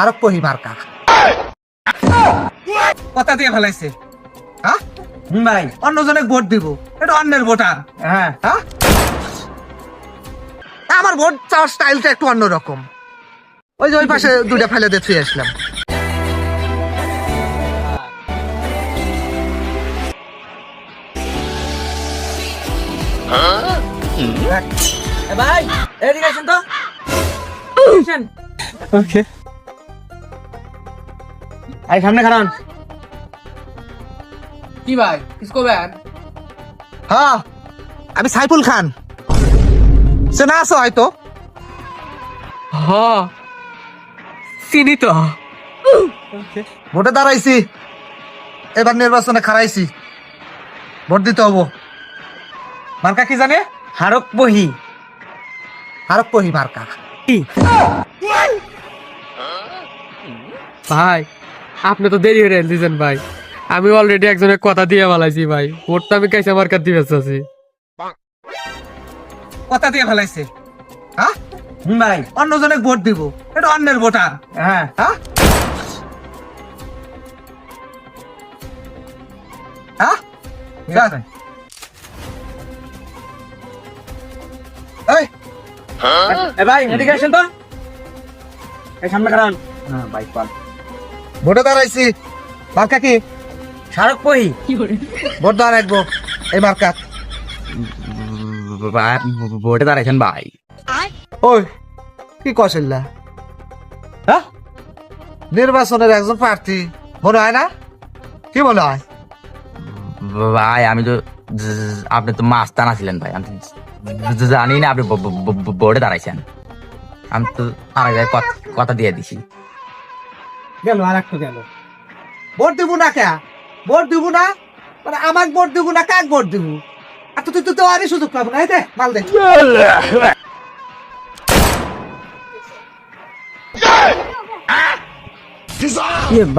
আরব পহি মার্কা কথা দিয়ে ফেলাইছে। হ্যাঁ ভাই অন্যজনে ভোট দিব, এটা অন্যের ভোটার। হ্যাঁ হ্যাঁ আমার ভোট চাওয়ার স্টাইলটা একটু অন্যরকম। ওই যে ওই পাশে দুইটা ফেলে দিয়ে ফিরে আসলাম। ভাই এদিকে আসেন তো। ওকে এই সামনে খারান। কি ভাই কিসকো ব্যান? হ্যাঁ আমি সাইফুল খান, চেনা আছো হয়তো। হ্যাঁ চিনি তো। ভোটে দাঁড়াইছি, এবার নির্বাচনে খারাইছি, ভোট দিতে হবো। মার্কা কি জানে? হারক বহি। আরব পহি মার্কা। ভাই আপনি তো দেরি হয়ে দিয়েছেন ভাই, আমি অলরেডি একজনের কথা দিয়ে বলাইছি ভাই, ভোটটা আমি কাইসা মার্কার দিবে চাচ্ছি। কথা দিয়ে ফেলাইছে। হ্যাঁ ভাই অন্যজনে ভোট দিব, এটা অন্যের ভোটার। হ্যাঁ হ্যাঁ হ্যাঁ ঠিক আছে। এই এ ভাই এদিকে আসেন তো। এই সামনে খারান। হ্যাঁ ভাই পাল। ভোটে দাঁড়াইছি, মার্কা কি? শাহরুখ বহি। ভোট দেওয়া রাখবো এই মার্কা। ভোটে দাঁড়াইছেন ভাই? ওই কি কৌশল্যা? হ্যাঁ নির্বাচনের একজন প্রার্থী মনে হয় না? কি মনে হয়? ভাই আমি তো আপনি তো মাস্তান আছিলেন ভাই, আমি তো জানি না আপনি বোর্ডে দাঁড়াইছেন। আমি তো আর এক জায়গায় কথা দিয়ে দিছি। গেল আর একটু গেল। ভোট দিব না কে? ভোট দিব না মানে আমাকে ভোট দিব না, কাক ভোট দিব? আর তুই তুই তো আরই সুযোগ পাবো না। এই দে মাল দে।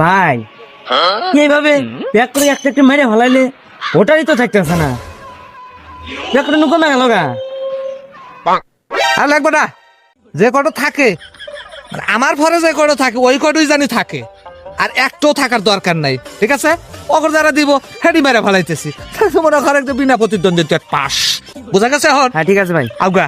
ভাই এইভাবে ব্যাক করে একটা একটা মেরে ফেলাইলে ওটারই তো থাকতেছে না। ব্যাক করে নুকো না গেল গা। আর লাগবে না, যে কটা থাকে মানে আমার ঘরে যে কটা থাকে ওই কটাই জানি থাকে, আর একটাও থাকার দরকার নাই। ঠিক আছে, ওকে যারা দিব হেডি মেরে ফেলাইতেছি। মনে হয় বিনা প্রতিদ্বন্দ্বিতা পাস। বোঝা গেছে এখন? হ্যাঁ ঠিক আছে ভাই। আউগা